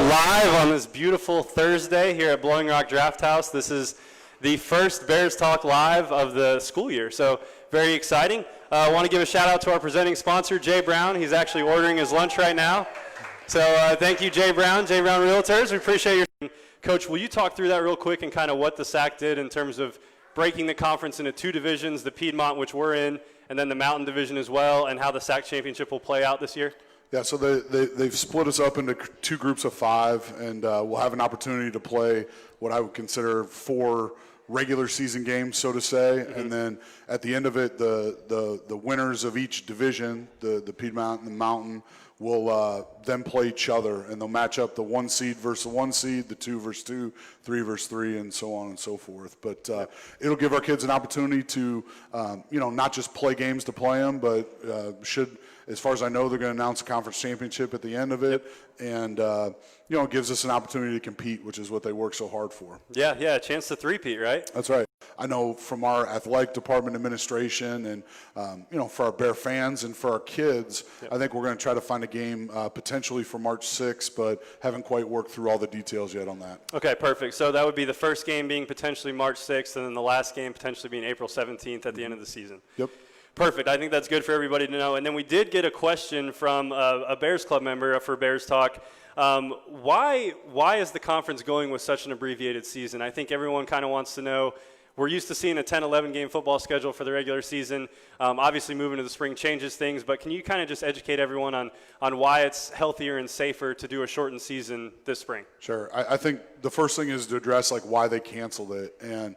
live on this beautiful Thursday here at Blowing Rock Draft House. This is the first Bears Talk Live of the school year, so very exciting. I want to give a shout out to our presenting sponsor, Jay Brown. He's actually ordering his lunch right now. So thank you, Jay Brown Realtors. We appreciate your Coach, will you talk through that real quick and kind of what the SAC did in terms of breaking the conference into two divisions, the Piedmont, which we're in, and then the Mountain Division as well, and how the SAC Championship will play out this year? Yeah, so they've split us up into two groups of five, and we'll have an opportunity to play what I would consider 4 regular season games, so to say, and then at the end of it, the winners of each division, the Piedmont and the Mountain, will then play each other, and they'll match up the 1 seed versus the 1 seed, the 2 versus 2, 3 versus 3, and so on and so forth. But it'll give our kids an opportunity to, not just play games to play them, but should, as far as I know, they're going to announce a conference championship at the end of it, and it gives us an opportunity to compete, which is what they work so hard for. Yeah, a chance to three-peat, right? That's right. I know from our athletic department administration and, for our Bear fans and for our kids, I think we're going to try to find a game potentially for March 6th, but haven't quite worked through all the details yet on that. Okay, perfect. So that would be the first game being potentially March 6th, and then the last game potentially being April 17th at the end of the season. Yep. Perfect. I think that's good for everybody to know. And then we did get a question from a Bears Club member for Bears Talk. Why is the conference going with such an abbreviated season? I think everyone kind of wants to know. We're used to seeing a 10, 11-game football schedule for the regular season. Obviously, moving to the spring changes things, but can you kind of just educate everyone on why it's healthier and safer to do a shortened season this spring? Sure. I think the first thing is to address why they canceled it. And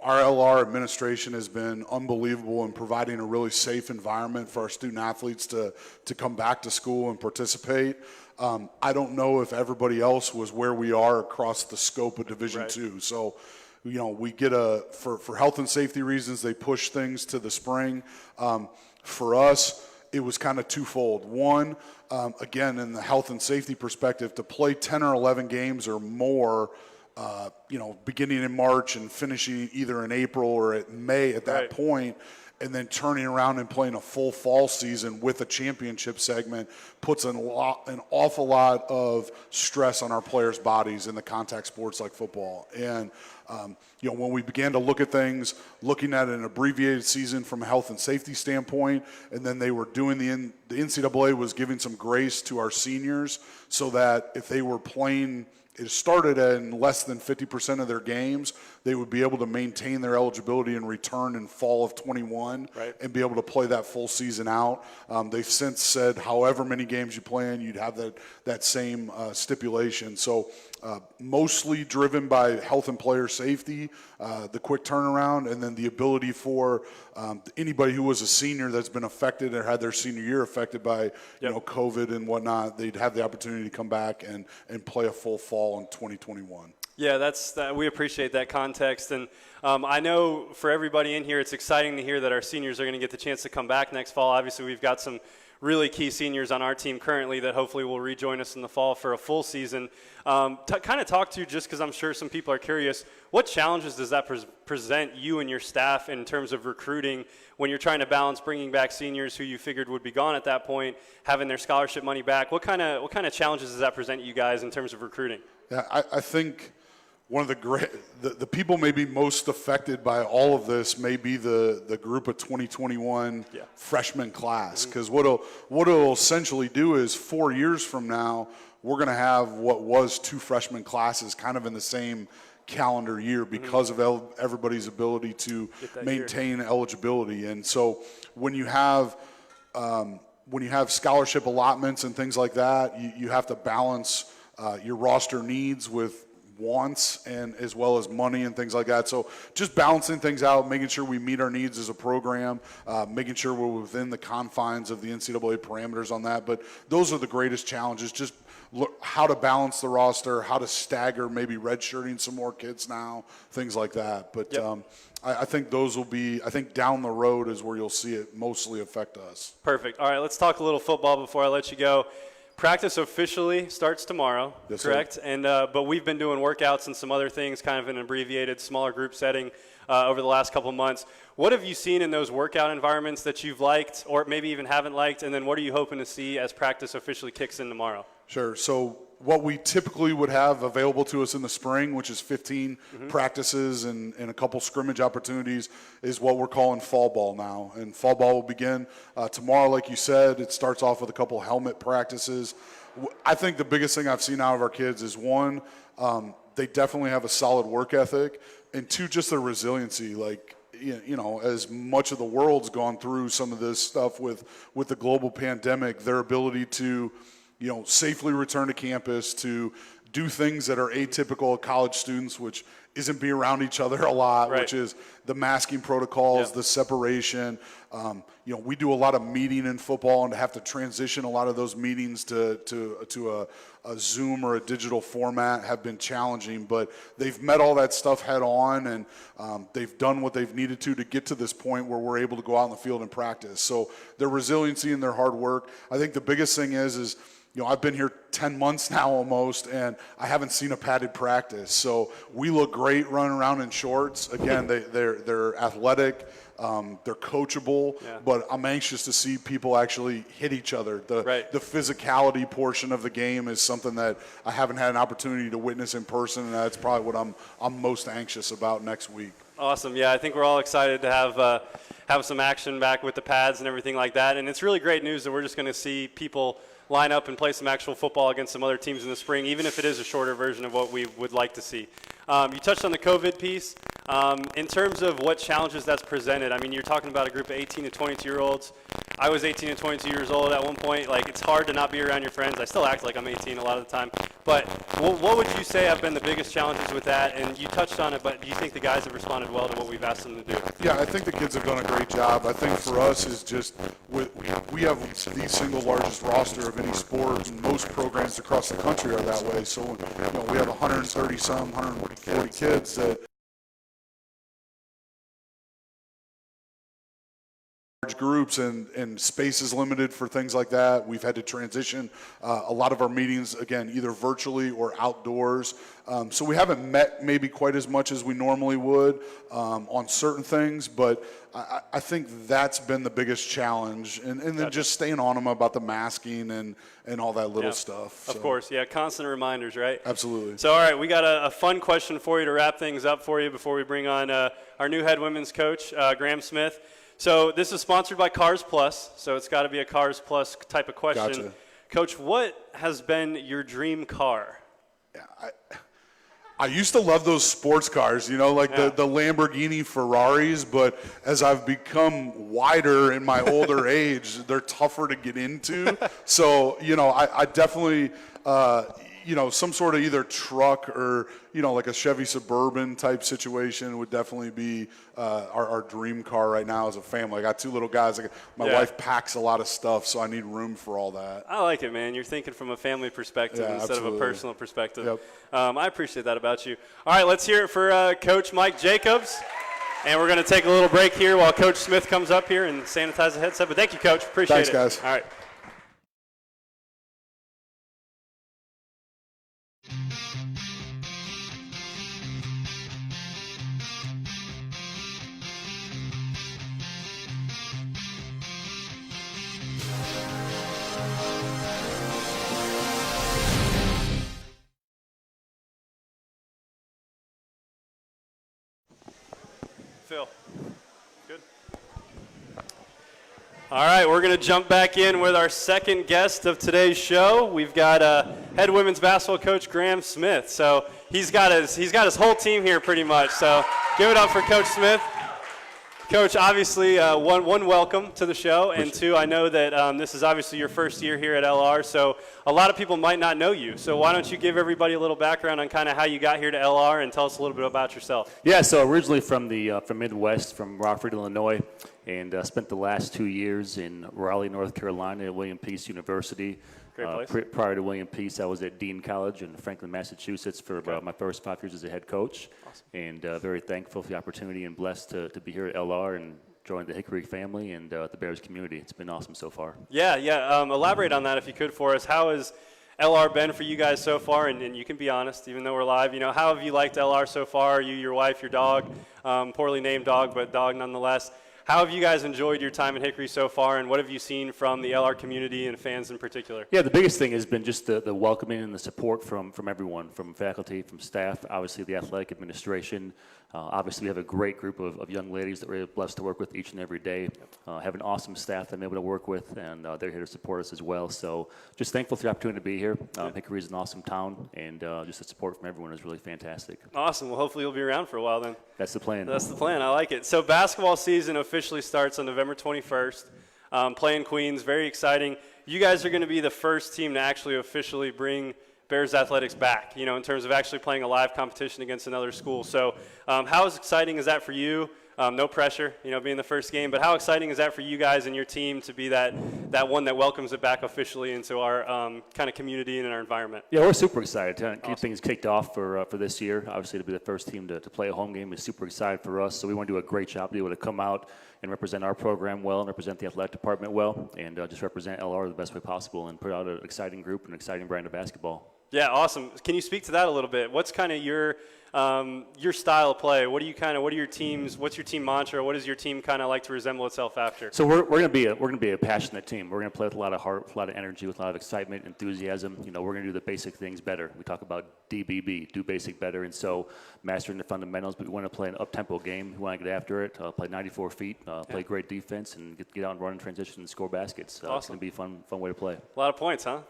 our LR administration has been unbelievable in providing a really safe environment for our student athletes to come back to school and participate. I don't know if everybody else was where we are across the scope of Division II. So, we get for health and safety reasons, they push things to the spring. For us, it was kind of twofold. One, again, in the health and safety perspective, to play 10 or 11 games or more, beginning in March and finishing either in April or at May at that point, and then turning around and playing a full fall season with a championship segment puts an awful lot of stress on our players' bodies in the contact sports like football. And, when we began to look at things, looking at an abbreviated season from a health and safety standpoint, and then they were doing the NCAA was giving some grace to our seniors so that if they were playing – it started in less than 50% of their games, they would be able to maintain their eligibility and return in fall of 21 and be able to play that full season out. They've since said however many games you play in, you'd have that same stipulation. So mostly driven by health and player safety, the quick turnaround, and then the ability for anybody who was a senior that's been affected or had their senior year affected by COVID and whatnot, they'd have the opportunity to come back and play a full fall in 2021. Yeah, we appreciate that context. And I know for everybody in here, it's exciting to hear that our seniors are going to get the chance to come back next fall. Obviously, we've got some really key seniors on our team currently that hopefully will rejoin us in the fall for a full season. Kind of talk to you, just because I'm sure some people are curious, what challenges does that present you and your staff in terms of recruiting when you're trying to balance bringing back seniors who you figured would be gone at that point, having their scholarship money back? What kind of challenges does that present you guys in terms of recruiting? Yeah, I think one of the people maybe most affected by all of this may be the group of 2021 freshman class, because what it'll essentially do is 4 years from now we're going to have what was 2 freshman classes kind of in the same calendar year because of everybody's ability to maintain eligibility. And so when you have scholarship allotments and things like that, you have to balance your roster needs with wants and as well as money and things like that. So just balancing things out, making sure we meet our needs as a program, making sure we're within the confines of the NCAA parameters on that. But those are the greatest challenges, just how to balance the roster, how to stagger maybe redshirting some more kids now, things like that. But I think those will be, I think down the road is where you'll see it mostly affect us. Perfect. All right, let's talk a little football before I let you go. Practice officially starts tomorrow, correct? Sir. And but we've been doing workouts and some other things kind of in an abbreviated, smaller group setting over the last couple of months. What have you seen in those workout environments that you've liked or maybe even haven't liked? And then what are you hoping to see as practice officially kicks in tomorrow? Sure. So what we typically would have available to us in the spring, which is 15 practices and a couple scrimmage opportunities, is what we're calling fall ball now. And fall ball will begin tomorrow, like you said. It starts off with a couple helmet practices. I think the biggest thing I've seen out of our kids is, one, they definitely have a solid work ethic, and two, just their resiliency. Like, you know, as much of the world's gone through some of this stuff with the global pandemic, their ability to, you know, safely return to campus, to do things that are atypical of college students, which isn't be around each other a lot, right. which is the masking protocols, the separation. You know, we do a lot of meeting in football, and to have to transition a lot of those meetings to a Zoom or a digital format have been challenging, but they've met all that stuff head on, and they've done what they've needed to get to this point where we're able to go out in the field and practice. So their resiliency and their hard work. I think the biggest thing is you know, I've been here 10 months now almost, and I haven't seen a padded practice. So we look great running around in shorts. Again, they're athletic, they're coachable, but I'm anxious to see people actually hit each other. The physicality portion of the game is something that I haven't had an opportunity to witness in person, and that's probably what I'm most anxious about next week. Awesome. Yeah, I think we're all excited to have some action back with the pads and everything like that. And it's really great news that we're just going to see people line up and play some actual football against some other teams in the spring, even if it is a shorter version of what we would like to see. You touched on the COVID piece. In terms of what challenges that's presented, I mean, you're talking about a group of 18 to 22-year-olds. I was 18 and 22 years old at one point. Like, it's hard to not be around your friends. I still act like I'm 18 a lot of the time. But what would you say have been the biggest challenges with that? And you touched on it, but do you think the guys have responded well to what we've asked them to do? Yeah, I think the kids have done a great job. I think for us is just we have the single largest roster of any sport, and most programs across the country are that way. So, you know, we have 140 kids that large groups, and space is limited for things like that. We've had to transition a lot of our meetings, again, either virtually or outdoors. So we haven't met maybe quite as much as we normally would on certain things, but I think that's been the biggest challenge. And then just staying on them about the masking and all that little stuff. Of course, yeah, constant reminders, right? Absolutely. So, all right, we got a fun question for you to wrap things up for you before we bring on our new head women's coach, Graham Smith. So this is sponsored by Cars Plus, so it's got to be a Cars Plus type of question. Gotcha. Coach, what has been your dream car? Yeah, I used to love those sports cars, you know, like the Lamborghini Ferraris, but as I've become wider in my older age, they're tougher to get into. So, you know, I definitely, you know, some sort of either truck or, you know, like a Chevy Suburban type situation would definitely be our dream car right now as a family. I got two little guys. My wife packs a lot of stuff, so I need room for all that. I like it, man. You're thinking from a family perspective instead of a personal perspective. Yep. I appreciate that about you. All right, let's hear it for Coach Mike Jacobs. And we're going to take a little break here while Coach Smith comes up here and sanitize the headset. But thank you, Coach. Appreciate it. Thanks, guys. All right. Phil, good. All right, we're going to jump back in with our second guest of today's show. We've got head women's basketball coach Graham Smith. So he's got his whole team here pretty much. So give it up for Coach Smith. Coach, obviously, one, welcome to the show, and two, I know that this is obviously your first year here at LR, so a lot of people might not know you. So why don't you give everybody a little background on kind of how you got here to LR and tell us a little bit about yourself. Yeah, so originally from Midwest, from Rockford, Illinois, and spent the last 2 years in Raleigh, North Carolina at William Peace University. Great place. Prior to William Peace, I was at Dean College in Franklin, Massachusetts for about my first 5 years as a head coach. Awesome. And very thankful for the opportunity and blessed to be here at LR and join the Hickory family and the Bears community. It's been awesome so far. Yeah. Elaborate on that if you could for us. How has LR been for you guys so far? And you can be honest, even though we're live. You know, how have you liked LR so far? You, your wife, your dog, poorly named dog, but dog nonetheless. how have you guys enjoyed your time at Hickory so far, and what have you seen from the LR community and fans in particular? Yeah, the biggest thing has been just the welcoming and the support from everyone, from faculty, from staff, obviously the athletic administration. Obviously, we have a great group of young ladies that we're blessed to work with each and every day. Have an awesome staff that I'm able to work with, and they're here to support us as well. So just thankful for the opportunity to be here. Hickory is an awesome town, and just the support from everyone is really fantastic. Awesome. Well, hopefully you'll be around for a while then. That's the plan. That's the plan. I like it. So basketball season officially starts on November 21st. Playing Queens, very exciting. You guys are going to be the first team to actually officially bring Bears athletics back, you know, in terms of actually playing a live competition against another school. So how exciting is that for you? No pressure, you know, being the first game, but how exciting is that for you guys and your team to be that one that welcomes it back officially into our kind of community and our environment? Yeah, we're super excited to get things kicked off for this year. Obviously, to be the first team to play a home game is super excited for us. So we want to do a great job to be able to come out and represent our program well and represent the athletic department well and just represent LR the best way possible and put out an exciting group and an exciting brand of basketball. Yeah, awesome. Can you speak to that a little bit? What's kind of your style of play? What are your teams? What's your team mantra? What does your team kind of like to resemble itself after? So we're going to be a passionate team. We're going to play with a lot of heart, with a lot of energy, with a lot of excitement, enthusiasm. You know, we're going to do the basic things better. We talk about DBB, do basic better, and so mastering the fundamentals. But we want to play an up-tempo game. We want to get after it. Play 94 feet. Play great defense, and get out and run in transition and score baskets. Awesome. It's going to be a fun way to play. A lot of points, huh?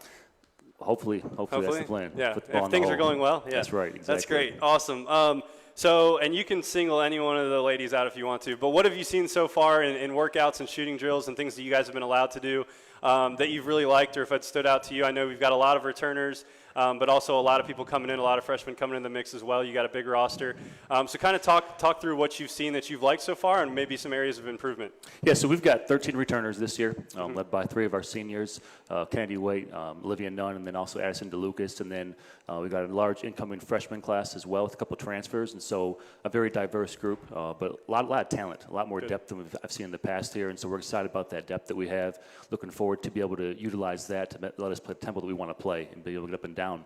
Hopefully that's the plan. Yeah, if things are going well. Yeah, that's right. Exactly. That's great. Awesome. So, and you can single any one of the ladies out if you want to, but what have you seen so far in workouts and shooting drills and things that you guys have been allowed to do that you've really liked or if it stood out to you? I know we've got a lot of returners, but also a lot of people coming in, a lot of freshmen coming in the mix as well. You got a big roster. So kind of talk through what you've seen that you've liked so far and maybe some areas of improvement. Yeah, so we've got 13 returners this year, led by 3 of our seniors, Kennedy Waite, Olivia Nunn, and then also Addison DeLucas. And then we've got a large incoming freshman class as well with a couple transfers. And so a very diverse group, but a lot of talent, a lot more depth than I've seen in the past here. And so we're excited about that depth that we have. Looking forward to be able to utilize that to let us play the tempo that we want to play and be able to get up and down.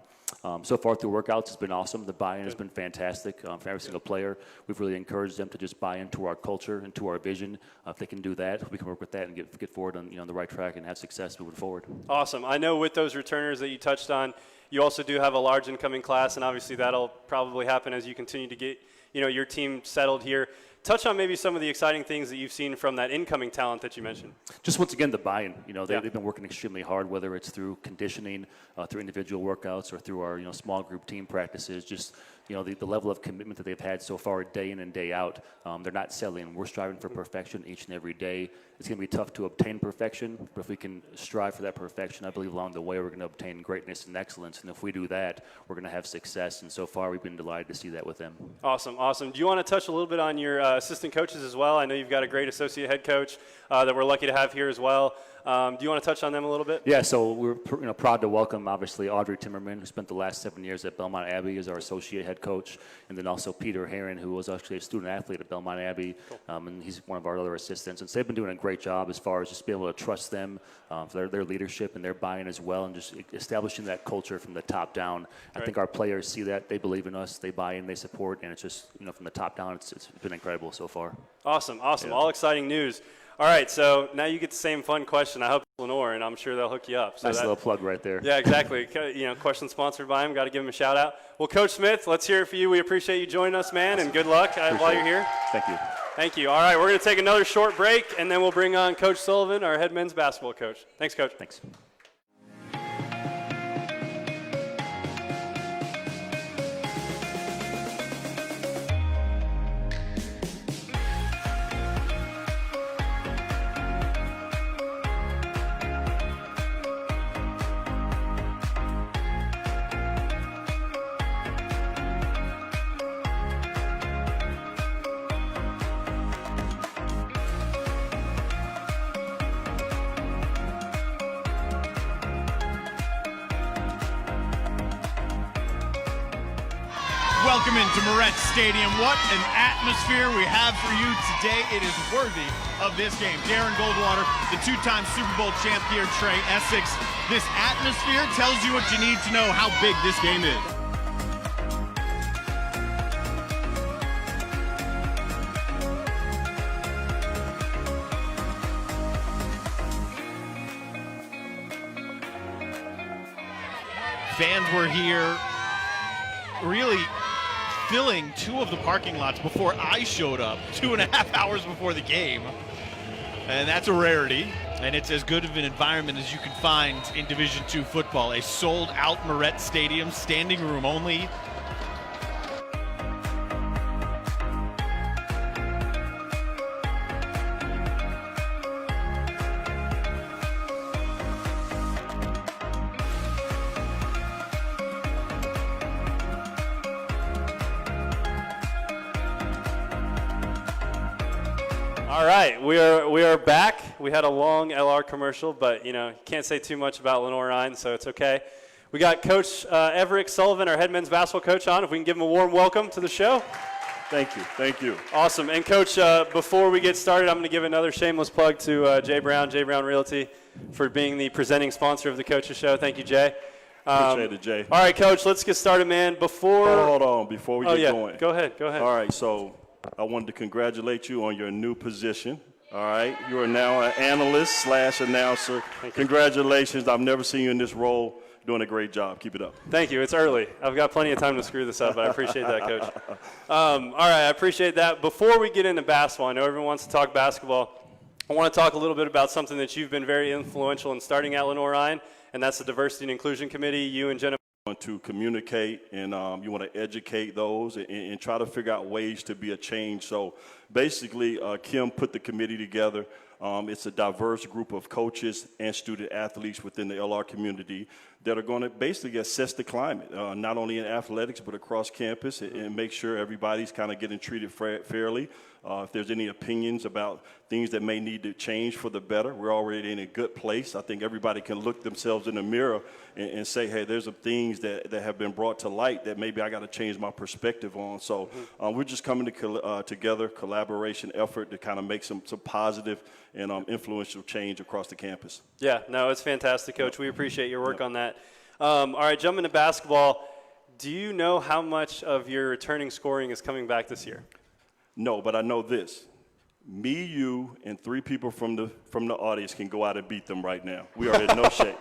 So far through workouts, it's been awesome. The buy-in has been fantastic from every single player. We've really encouraged them to just buy into our culture and to our vision. If they can do that, we can work with that and get forward on the right track and have success moving forward. Awesome. I know with those returners that you touched on, you also do have a large incoming class, and obviously that'll probably happen as you continue to get your team settled here. Touch on maybe some of the exciting things that you've seen from that incoming talent that you mentioned. Just once again, the buy-in. They've been working extremely hard, whether it's through conditioning, through individual workouts, or through our small group team practices. Just the level of commitment that they've had so far, day in and day out. They're not settling. We're striving for perfection each and every day. It's going to be tough to obtain perfection, but if we can strive for that perfection, I believe along the way we're going to obtain greatness and excellence. And if we do that, we're going to have success. And so far, we've been delighted to see that with them. Awesome. Do you want to touch a little bit on your assistant coaches as well? I know you've got a great associate head coach that we're lucky to have here as well. Do you want to touch on them a little bit? Yeah, so we're proud to welcome, obviously, Audrey Timmerman, who spent the last 7 years at Belmont Abbey as our associate head coach, and then also Peter Herron, who was actually a student athlete at Belmont Abbey, and he's one of our other assistants. And so they've been doing a great job as far as just being able to trust them for their leadership and their buy-in as well, and just establishing that culture from the top down. I think our players see that. They believe in us. They buy in. They support. And it's just, from the top down, it's been incredible so far. Awesome. Yeah. All exciting news. All right, so now you get the same fun question. I hope it's Lenoir, and I'm sure they'll hook you up. So nice little plug right there. Yeah, exactly. Question sponsored by him. Got to give him a shout out. Well, Coach Smith, let's hear it for you. We appreciate you joining us, man, and good luck while you're here. Thank you. Thank you. All right, we're going to take another short break, and then we'll bring on Coach Sullivan, our head men's basketball coach. Thanks, Coach. Thanks. Welcome into Moretz Stadium. What an atmosphere we have for you today. It is worthy of this game. Darren Goldwater, the two-time Super Bowl champ here, Trey Essex. This atmosphere tells you what you need to know how big this game is. Fans were here really filling two of the parking lots before I showed up, 2.5 hours before the game. And that's a rarity. And it's as good of an environment as you can find in Division II football. A sold-out Moret Stadium, standing room only. All right, we are back. We had a long LR commercial, but you can't say too much about Lenoir-Rhyne, so it's okay. We got Coach Everett Sullivan, our head men's basketball coach, on. If we can give him a warm welcome to the show. Thank you. Awesome. And Coach, before we get started, I'm going to give another shameless plug to Jay Brown Realty, for being the presenting sponsor of the Coaches Show. Thank you, Jay. Appreciate it, Jay. All right, Coach, let's get started, man. Hold on, before we get going. Go ahead. All right, so I wanted to congratulate you on your new position. All right, you are now an analyst / announcer. Congratulations. I've never seen you in this role. Doing a great job. Keep it up. Thank you. It's early. I've got plenty of time to screw this up, but I appreciate that, Coach. All right, I appreciate that. Before we get into basketball, I know everyone wants to talk basketball. I want to talk a little bit about something that you've been very influential in starting at Lenoir-Rhyne, and that's the Diversity and Inclusion Committee. You and Jennifer Want to communicate, and you want to educate those and try to figure out ways to be a change. So basically, Kim put the committee together. It's a diverse group of coaches and student athletes within the LR community that are going to basically assess the climate, not only in athletics but across campus, and make sure everybody's kind of getting treated fairly. If there's any opinions about things that may need to change for the better, we're already in a good place. I think everybody can look themselves in the mirror and say, hey, there's some things that have been brought to light that maybe I got to change my perspective on. So we're just coming together, collaboration effort to kind of make some positive and influential change across the campus. Yeah, no, it's fantastic, Coach. We appreciate your work on that. All right, jumping to basketball. Do you know how much of your returning scoring is coming back this year? No, but I know this. Me, you, and 3 people from the audience can go out and beat them right now. We are in no shape.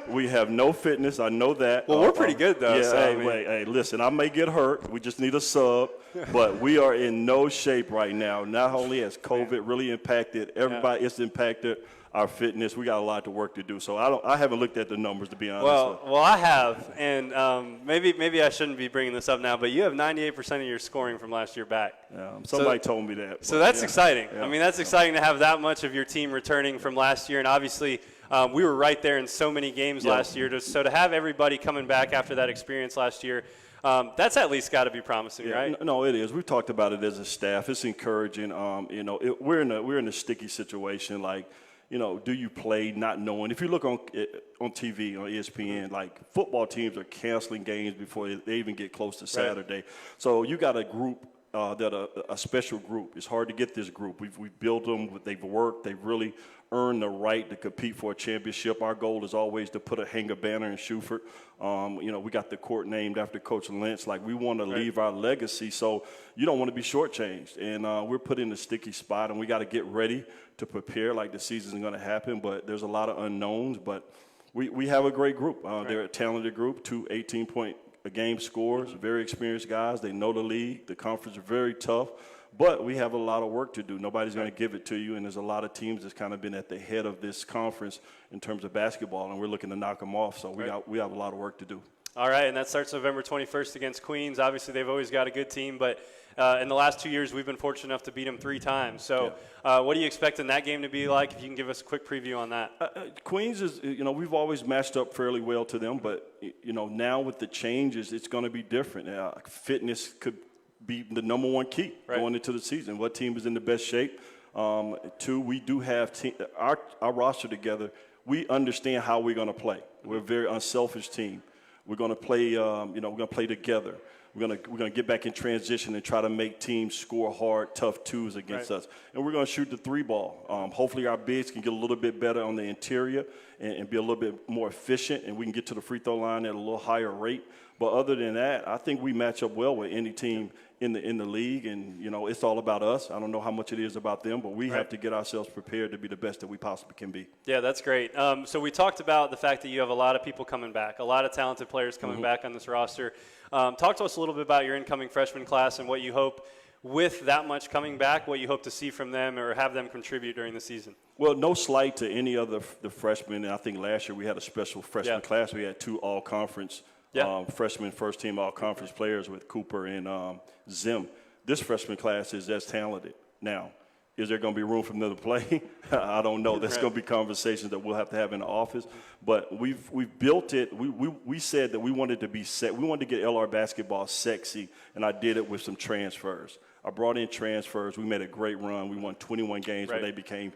We have no fitness. I know that. Well, we're pretty good, though. Yeah, so, hey, listen, I may get hurt. We just need a sub. But we are in no shape right now. Not only has COVID really impacted everybody, it's impacted our fitness. We got a lot of work to do. So I haven't looked at the numbers, to be honest. Well, I have, and maybe I shouldn't be bringing this up now, but you have 98% of your scoring from last year back. Somebody told me that. So that's exciting. Yeah. I mean, that's exciting to have that much of your team returning from last year, and obviously we were right there in so many games last year. So to have everybody coming back after that experience last year, that's at least got to be promising, right? No, it is. We've talked about it as a staff. It's encouraging. We're in a sticky situation. Like, do you play not knowing? If you look on TV, on ESPN, like football teams are canceling games before they even get close to Saturday. Right. So you got a group a special group. It's hard to get this group. We've built them. They've worked. They've really earned the right to compete for a championship. Our goal is always to hang a banner in Schufert. We got the court named after Coach Lynch. Like, we want to leave our legacy, so you don't want to be shortchanged. And we're put in a sticky spot, and we got to get ready to prepare like the season's going to happen. But there's a lot of unknowns. But we have a great group. They're a talented group, 2 18-point a game scorers, very experienced guys. They know the league. The conference is very tough. But we have a lot of work to do. Nobody's going to give it to you, and there's a lot of teams that's kind of been at the head of this conference in terms of basketball, and we're looking to knock them off. So we have a lot of work to do. All right, and that starts November 21st against Queens. Obviously, they've always got a good team, but in the last 2 years, we've been fortunate enough to beat them 3 times. So what do you expect in that game to be like? If you can give us a quick preview on that. Queens is, we've always matched up fairly well to them, but, now with the changes, it's going to be different. Fitness could be the number one key going into the season. What team is in the best shape? 2, we do have our roster together. We understand how we're going to play. We're a very unselfish team. We're going to play. We're going to play together. We're going to get back in transition and try to make teams score hard, tough twos against us. And we're going to shoot the 3 ball. Hopefully our bigs can get a little bit better on the interior and be a little bit more efficient, and we can get to the free throw line at a little higher rate. But other than that, I think we match up well with any team in the league, and it's all about us. I don't know how much it is about them, but we have to get ourselves prepared to be the best that we possibly can be. Yeah, that's great. So we talked about the fact that you have a lot of people coming back, a lot of talented players coming back on this roster. Talk to us a little bit about your incoming freshman class and what you hope, with that much coming back, what you hope to see from them or have them contribute during the season. Well, no slight to any other the freshmen. I think last year we had a special freshman class. We had 2 all-conference freshman first-team all-conference players with Cooper and Zim. This freshman class is as talented. Now, is there going to be room for them to play? I don't know. That's going to be conversations that we'll have to have in the office. But we've built it. We said that we wanted to be set. We wanted to get LR basketball sexy, and I did it with some transfers. I brought in transfers. We made a great run. We won 21 games when they became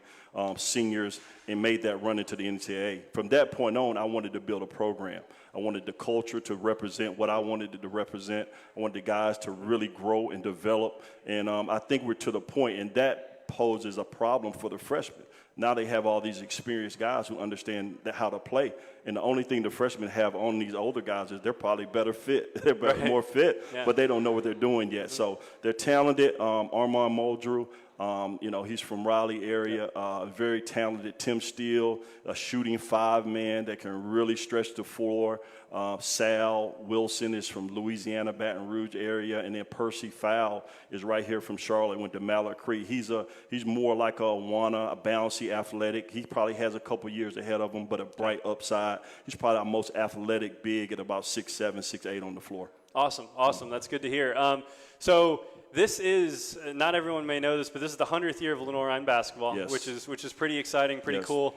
seniors and made that run into the NCAA. From that point on, I wanted to build a program. I wanted the culture to represent what I wanted it to represent. I wanted the guys to really grow and develop. And I think we're to the point, and that poses a problem for the freshmen. Now they have all these experienced guys who understand how to play. And the only thing the freshmen have on these older guys is they're probably better fit. They're more fit, but they don't know what they're doing yet. So they're talented. Armand Muldrew, he's from Raleigh area, very talented. Tim Steele, a shooting 5-man that can really stretch the floor. Sal Wilson is from Louisiana, Baton Rouge area, and then Percy Fowl is right here from Charlotte, went to Mallard Creek. He's more like a Wana, a bouncy, athletic. He probably has a couple years ahead of him, but a bright upside. He's probably our most athletic big at about 6'7", 6'8" on the floor. Awesome. That's good to hear. So this is, not everyone may know this, but this is the 100th year of Lenoir-Rhyne basketball, which is pretty exciting, pretty cool.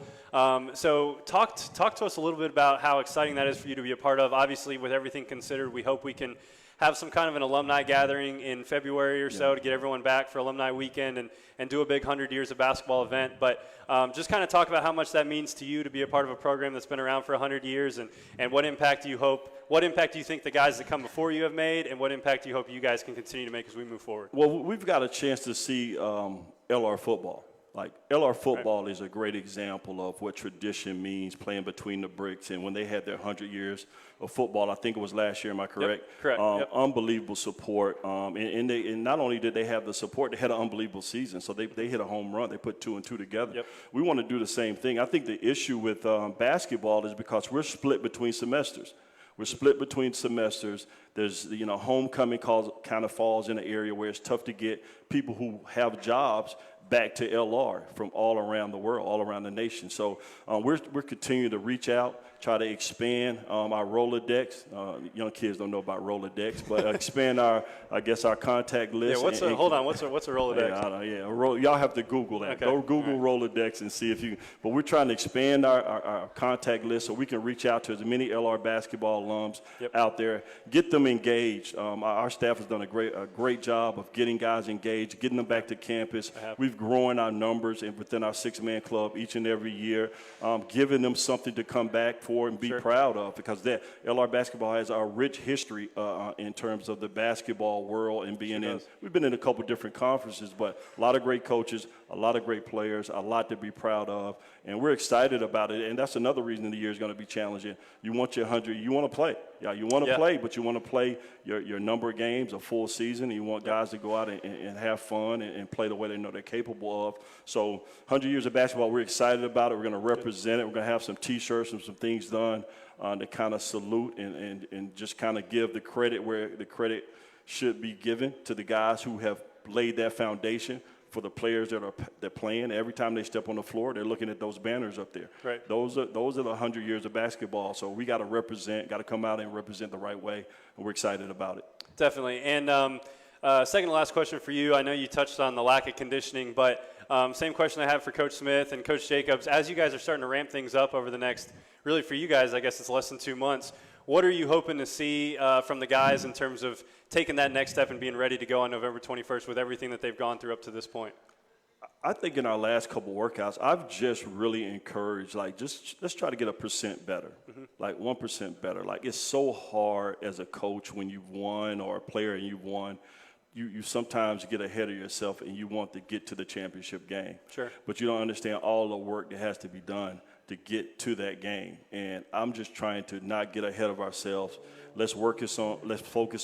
So talk to us a little bit about how exciting that is for you to be a part of. Obviously, with everything considered, we hope we can have some kind of an alumni gathering in February or so to get everyone back for alumni weekend and do a big 100 years of basketball event. But just kind of talk about how much that means to you to be a part of a program that's been around for 100 years and what impact do you think the guys that come before you have made, and what impact do you hope you guys can continue to make as we move forward? Well, we've got a chance to see LR football. Like, LR football is a great example of what tradition means, playing between the bricks. And when they had their 100 years of football, I think it was last year, am I correct? Yep, correct. Unbelievable support. And not only did they have the support, they had an unbelievable season. So they hit a home run. They put 2 and 2 together. Yep. We want to do the same thing. I think the issue with basketball is because we're split between semesters. We're split between semesters. There's, homecoming kind of falls in an area where it's tough to get people who have jobs back to LR from all around the world, all around the nation. So we're continuing to reach out, try to expand our Rolodex. Young kids don't know about Rolodex, but expand our contact list. Yeah, hold on, what's a Rolodex? Y'all have to Google that. Okay. Go Google Rolodex and see if you. But we're trying to expand our contact list so we can reach out to as many LR basketball alums out there, get them engaged. Our staff has done a great job of getting guys engaged, getting them back to campus. We've grown our numbers within our 6-man club each and every year, giving them something to come back for and be proud of, because that LR basketball has a rich history in terms of the basketball world and being in. We've been in a couple different conferences, but a lot of great coaches, a lot of great players, a lot to be proud of, and we're excited about it. And that's another reason the year is going to be challenging. You want your 100, you want to play. Yeah, you want to play, but you want to play your number of games, a full season, and you want guys to go out and have fun and play the way they know they're capable of. So 100 years of basketball, we're excited about it. We're going to represent it. We're going to have some T-shirts and some things done to kind of salute and just kind of give the credit where the credit should be given to the guys who have laid that foundation for the players that playing. Every time they step on the floor, they're looking at those banners up there. Right. Those are the 100 years of basketball. So we got to come out and represent the right way, and we're excited about it. Definitely. And second to last question for you. I know you touched on the lack of conditioning, but same question I have for Coach Smith and Coach Jacobs. As you guys are starting to ramp things up over the next, really for you guys, I guess it's less than 2 months. What are you hoping to see from the guys in terms of taking that next step and being ready to go on November 21st with everything that they've gone through up to this point? I think in our last couple workouts, I've just really encouraged, let's try to get 1% better, 1% better. It's so hard as a coach when you've won, or a player and you've won. You sometimes get ahead of yourself and you want to get to the championship game. Sure. But you don't understand all the work that has to be done to get to that game. And I'm just trying to not get ahead of ourselves. Let's focus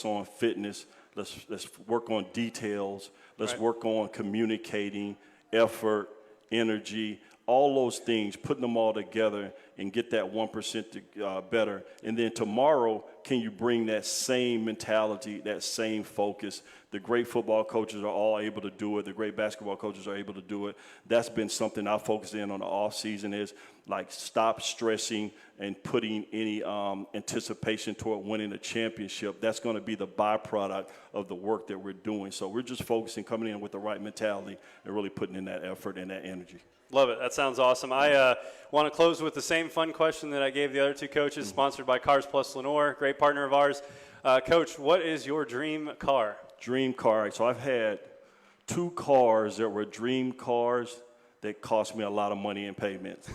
on fitness. Let's work on details. Let's work on communicating, effort, energy, all those things, putting them all together and get that 1% better. And then tomorrow, can you bring that same mentality, that same focus? The great football coaches are all able to do it. The great basketball coaches are able to do it. That's been something I focused in on the off season, is like stop stressing and putting any anticipation toward winning a championship. That's going to be the byproduct of the work that we're doing. So we're just focusing, coming in with the right mentality and really putting in that effort and that energy. Love it. That sounds awesome. I want to close with the same fun question that I gave the other two coaches, sponsored by Cars Plus Lenoir, great partner of ours. Coach, what is your dream car? Dream car. So I've had 2 cars that were dream cars that cost me a lot of money in payments.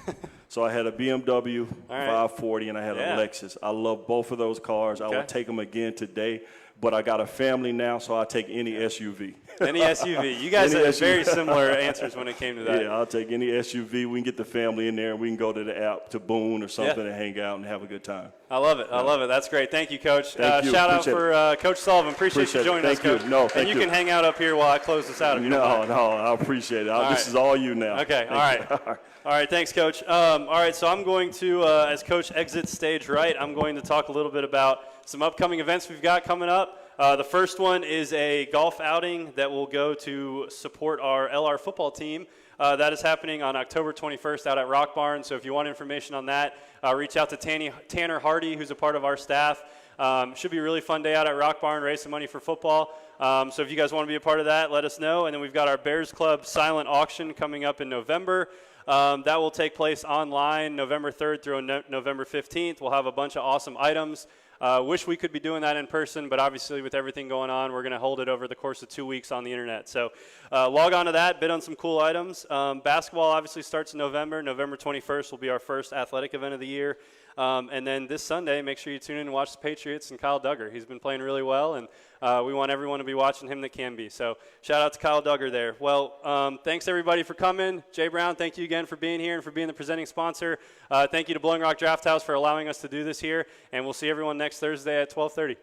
So I had a BMW 540 and I had a Lexus. I love both of those cars. I would take them again today, but I got a family now, so I'll take any SUV. Any SUV. You guys had very similar answers when it came to that. Yeah, I'll take any SUV. We can get the family in there and we can go to the app to Boone or something and hang out and have a good time. I love it. I love it. That's great. Thank you, Coach. Thank you. Shout out for Coach Sullivan. Appreciate you joining us, Coach. No, thank you. And you can hang out up here while I close this out. No, I appreciate it. This is all you now. Okay, all right. All right, thanks, Coach. All right, so I'm going to, as Coach exits stage right, I'm going to talk a little bit about some upcoming events we've got coming up. The first one is a golf outing that will go to support our LR football team. That is happening on October 21st out at Rock Barn. So if you want information on that, reach out to Tanner Hardy, who's a part of our staff. Should be a really fun day out at Rock Barn, raise some money for football. So if you guys want to be a part of that, let us know. And then we've got our Bears Club silent auction coming up in November. That will take place online November 3rd through November 15th. We'll have a bunch of awesome items. Wish we could be doing that in person, but obviously with everything going on, we're going to hold it over the course of 2 weeks on the internet. So log on to that, bid on some cool items. Basketball obviously starts in November. November 21st will be our first athletic event of the year. And then this Sunday, make sure you tune in and watch the Patriots and Kyle Duggar. He's been playing really well, and we want everyone to be watching him that can be. So shout out to Kyle Duggar there. Well, thanks everybody for coming. Jay Brown, thank you again for being here and for being the presenting sponsor. Thank you to Blowing Rock Draft House for allowing us to do this here, and we'll see everyone next Thursday at 12:30.